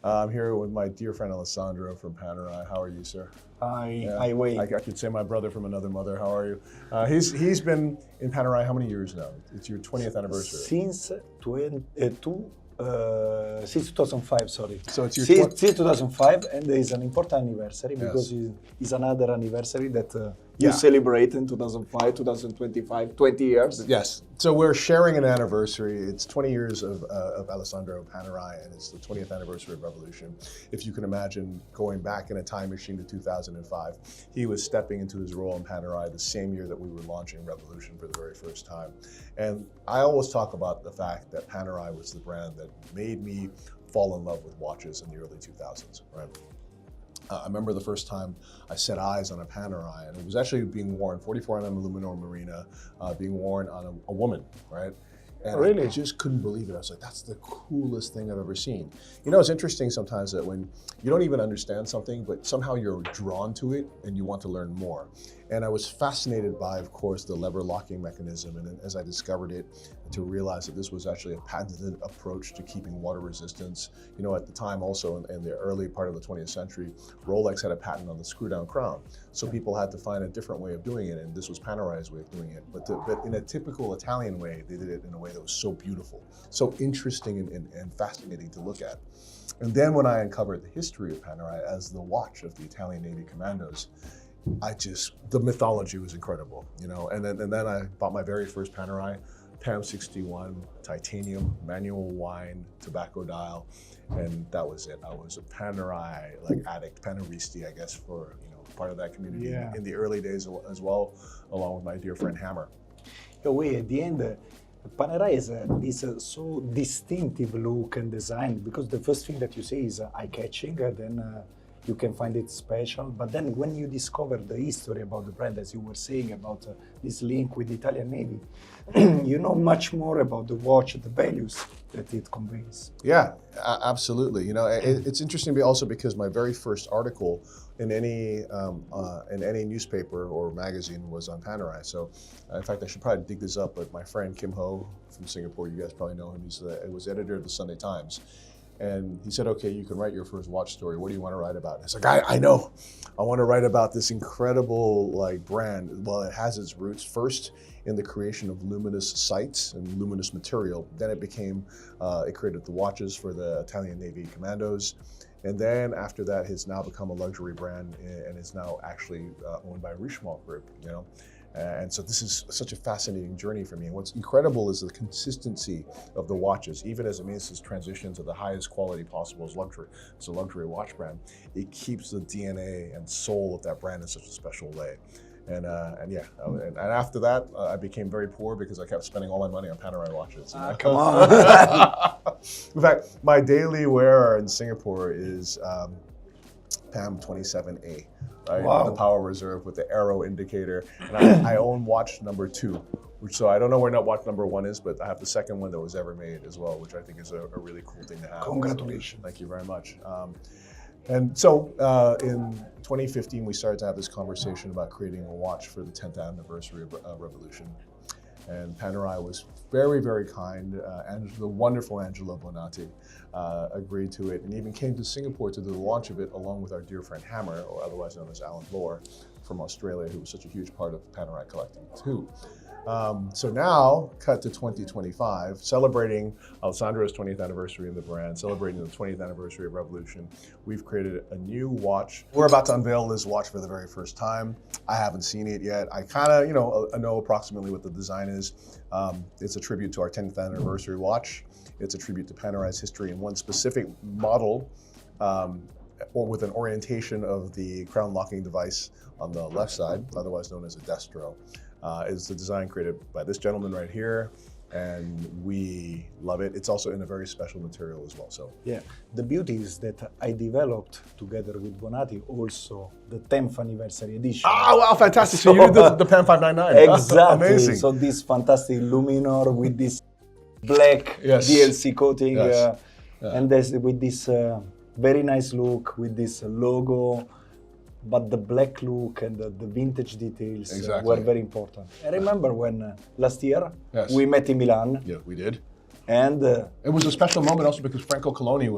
I'm here with my dear friend Alessandro from Panerai. How are you, sir? I wait. I could say my brother from another mother. How are you? He's been in Panerai how many years now? It's your 20th anniversary. Since 2005, sorry. So it's your since 2005, and there is an important anniversary because it's another anniversary that you celebrate in 2005, 2025, 20 years. Yes. So we're sharing an anniversary. It's 20 years of Alessandro Panerai, and it's the 20th anniversary of Revolution. If you can imagine going back in a time machine to 2005, he was stepping into his role in Panerai the same year that we were launching Revolution for the very first time. And I always talk about the fact that Panerai was the brand that made me fall in love with watches in the early 2000s, right? I remember the first time I set eyes on a Panerai, and it was actually being worn, 44mm Luminor Marina, being worn on a woman, right? And really? I just couldn't believe it. I was like, that's the coolest thing I've ever seen. You know, it's interesting sometimes that when you don't even understand something, but somehow you're drawn to it and you want to learn more. And I was fascinated by, of course, the lever locking mechanism. And then as I discovered it, to realize that this was actually a patented approach to keeping water resistance. You know, at the time also in the early part of the 20th century, Rolex had a patent on the screw down crown. So people had to find a different way of doing it. And this was Panerai's way of doing it. But in a typical Italian way, they did it in a way that was so beautiful, so interesting and fascinating to look at. And then when I uncovered the history of Panerai as the watch of the Italian Navy commandos, the mythology was incredible, you know. And then I bought my very first Panerai, PAM01708, titanium, manual wine, tobacco dial, and that was it. I was a Panerai addict, Paneristi, I guess, for part of that community in the early days as well, along with my dear friend Hammer. At the end, Panerai is this so distinctive look and design, because the first thing that you say is eye-catching, then you can find it special. But then when you discover the history about the brand, as you were saying, about this link with the Italian Navy, you know much more about the watch, the values that it conveys. Yeah, absolutely. You know, it's interesting also because my very first article in any newspaper or magazine was on Panerai. So, in fact, I should probably dig this up. But my friend Kim Ho from Singapore, you guys probably know him. He was editor of the Sunday Times. And he said, okay, you can write your first watch story. What do you want to write about? And I was like, I know. I want to write about this incredible brand. Well, it has its roots first in the creation of luminous sights and luminous material. Then it created the watches for the Italian Navy commandos. And then after that, it's now become a luxury brand and is now actually owned by Richemont Group, you know. And so this is such a fascinating journey for me. And what's incredible is the consistency of the watches, even as it means this transition to the highest quality possible as luxury. It's a luxury watch brand. It keeps the DNA and soul of that brand in such a special way. And after that, I became very poor because I kept spending all my money on Panerai watches. Come on. In fact, my daily wearer in Singapore is PAM01708. Right? Wow. The power reserve with the arrow indicator. And I own watch number 2. So I don't know where watch number 1 is, but I have the second one that was ever made as well, which I think is a really cool thing to have. Congratulations. So, thank you very much. And so in 2015, we started to have this conversation about creating a watch for the 10th anniversary of Revolution. And Panerai was very, very kind. The wonderful Angelo Bonatti agreed to it and even came to Singapore to do the launch of it along with our dear friend Hammer, or otherwise known as Alan Bloor from Australia, who was such a huge part of Panerai collecting too. So now, cut to 2025, celebrating Alessandro's 20th anniversary in the brand, celebrating the 20th anniversary of Revolution, we've created a new watch. We're about to unveil this watch for the very first time. I haven't seen it yet. I kind of, know approximately what the design is. It's a tribute to our 10th anniversary watch. It's a tribute to Panerai's history in one specific model, or with an orientation of the crown locking device on the left side, otherwise known as a Destro. Is the design created by this gentleman right here, and we love it. It's also in a very special material as well. So yeah, the beauty is that I developed together with Bonatti also the 10th anniversary edition. Oh wow, fantastic! So you did the PAM599. Exactly. Amazing. So this fantastic Luminor with this black DLC coating, and with this very nice look with this logo. But the black look and the vintage details were very important. I remember when last year we met in Milan. Yeah, we did. And It was a special moment also because Franco Coloni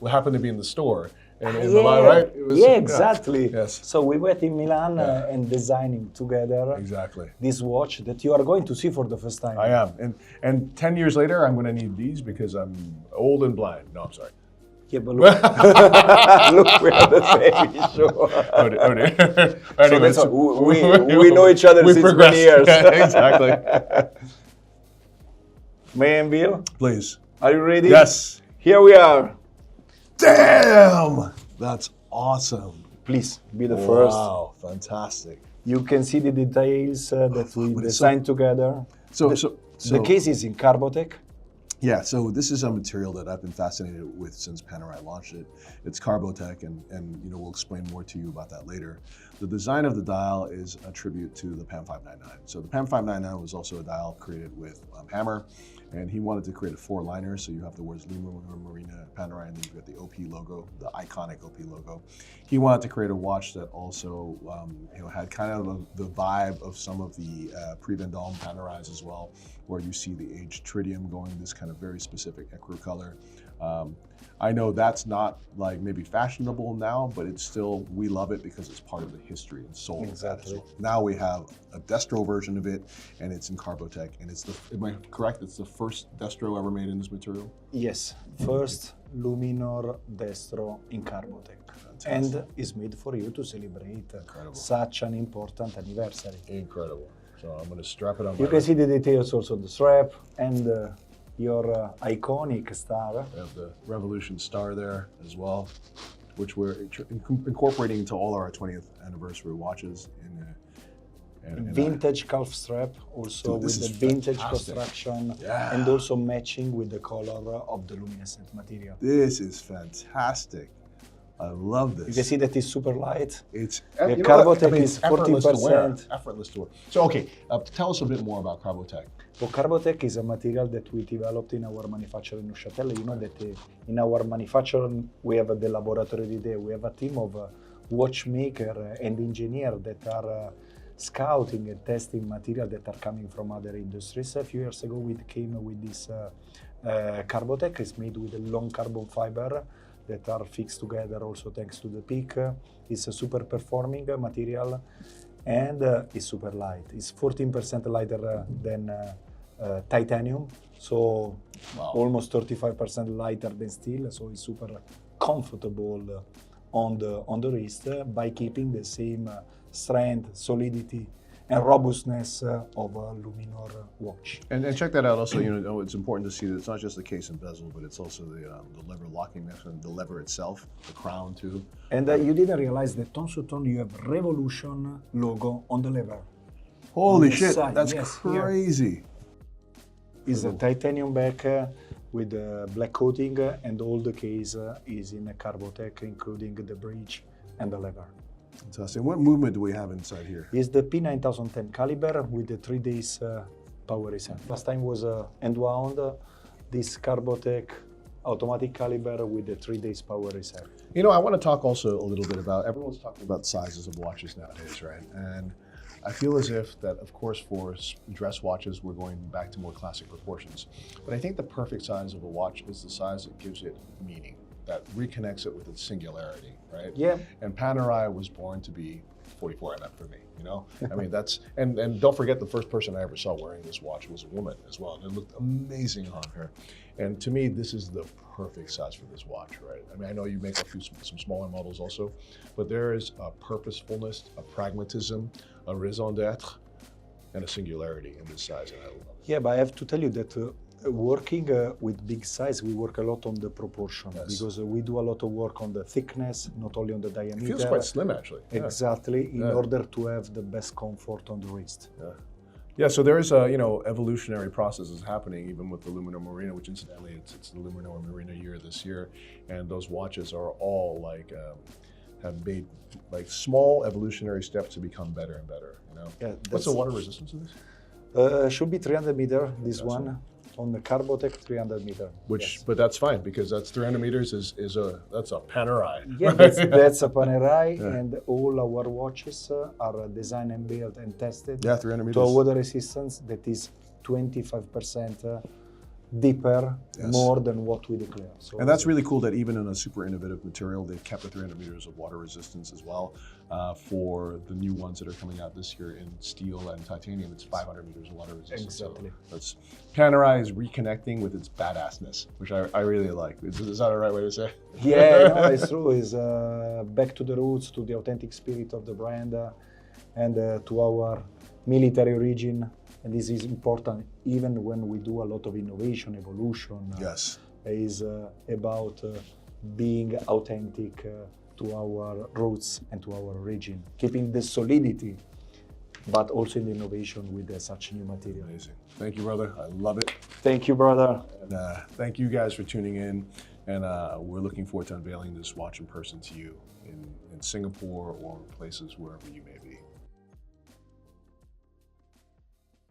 happened to be in the store. And in Milan, right? It was, exactly. Yes. So we went in Milan and designing together Exactly. this watch that you are going to see for the first time. I am. And 10 years later, I'm going to need these because I'm old and blind. No, I'm sorry. Yeah, but look, look, we are the same issue. Oh dear. Anyway, So we know each other since many years. Yeah, exactly. May I unveil? Please. Are you ready? Yes. Here we are. Damn! That's awesome. Please be the first. Wow, fantastic. You can see the details that we but it's designed together. So The case is in Carbotech. yeah, so this is a material that I've been fascinated with since Panerai launched it. It's Carbotech, and we'll explain more to you about that later. The design of the dial is a tribute to the PAM01708. So the PAM01708 was also a dial created with Hammer, and he wanted to create a four-liner, so you have the words Luminor, Marina, Panerai, and then you've got the OP logo, the iconic OP logo. He wanted to create a watch that also had kind of the vibe of some of the Pre-Vendôme Panerais as well, where you see the aged tritium going this kind of very specific ecru color. I know that's not like maybe fashionable now, but it's still, we love it because it's part of the history and soul. Exactly. Now we have a Destro version of it, and it's in Carbotech, and it's am I correct? It's the first Destro ever made in this material? Yes, first Luminor Destro in Carbotech. And is made for you to celebrate such an important anniversary. Incredible. So I'm going to strap it on. You can see the details also on the strap and your iconic star. We have the Revolution star there as well, which we're incorporating into all our 20th anniversary watches. Vintage calf strap, also with the vintage construction, and also matching with the color of the luminescent material. This is fantastic. I love this. You can see that it's super light. It's the Carbotech is 14%. Effortless to wear. So okay, tell us a bit more about Carbotech. Well, Carbotech is a material that we developed in our manufacturer in Neuchâtel. You know that in our manufacturing we have the laboratory there. We have a team of watchmaker and engineer that are scouting and testing material that are coming from other industries. A few years ago we came with this Carbotech. It's made with a long carbon fiber that are fixed together also thanks to the peak. It's a super performing material and it's super light. It's 14% lighter than titanium, so almost 35% lighter than steel, so it's super comfortable on the wrist by keeping the same strength, solidity, and robustness of a Luminor watch. And check that out also, it's important to see that it's not just the case and bezel, but it's also the lever locking mechanism, the lever itself, the crown too. And you didn't realize that ton sur ton you have Revolution logo on the lever. Holy shit, that's crazy. It's a titanium back with a black coating, and all the case is in a Carbotech, including the bridge and the lever. Fantastic. What movement do we have inside here? It's the P9010 caliber with the 3 days power reset. Last time was hand wound. This Carbotech automatic caliber with the 3 days power reset. I want to talk also a little bit about, everyone's talking about sizes of watches nowadays, right? And I feel as if that, of course, for dress watches, we're going back to more classic proportions. But I think the perfect size of a watch is the size that gives it meaning, that reconnects it with its singularity, right? Yeah. And Panerai was born to be 44 mm for me, I mean, that's, and don't forget the first person I ever saw wearing this watch was a woman as well, and it looked amazing on her. And to me, this is the perfect size for this watch, right? I mean, I know you make some smaller models also, but there is a purposefulness, a pragmatism, a raison d'etre, and a singularity in this size, and I love it. Yeah, but I have to tell you that working with big size, we work a lot on the proportion, because we do a lot of work on the thickness, not only on the diameter. It feels quite slim, actually. Exactly, in order to have the best comfort on the wrist. Yeah, so there is evolutionary processes happening even with the Luminor Marina, which incidentally it's the Luminor Marina year this year, and those watches are all have made small evolutionary steps to become better and better. Yeah, what's the water resistance of this? Should be 300 meter. This one on the Carbotech 300 meter. But that's fine because that's 300 meters that's a Panerai. Yeah, that's a Panerai, and all our watches are designed and built and tested. Yeah, 300 meters. To a water resistance that is 25% deeper, Yes. more than what we declare. So And that's really cool that even in a super innovative material, they've kept the 300 meters of water resistance as well. For the new ones that are coming out this year in steel and titanium, it's 500 meters of water resistance. Exactly. So that's, Panerai is reconnecting with its badassness, which I really like. Is that the right way to say it? Yeah, no, it's true. It's back to the roots, to the authentic spirit of the brand, and to our military origin. And this is important even when we do a lot of innovation, evolution. Yes. Is about being authentic to our roots and to our origin, keeping the solidity, but also in the innovation with such new material. Amazing. Thank you, brother. I love it. Thank you, brother. And thank you guys for tuning in. And we're looking forward to unveiling this watch in person to you in Singapore or places wherever you may be.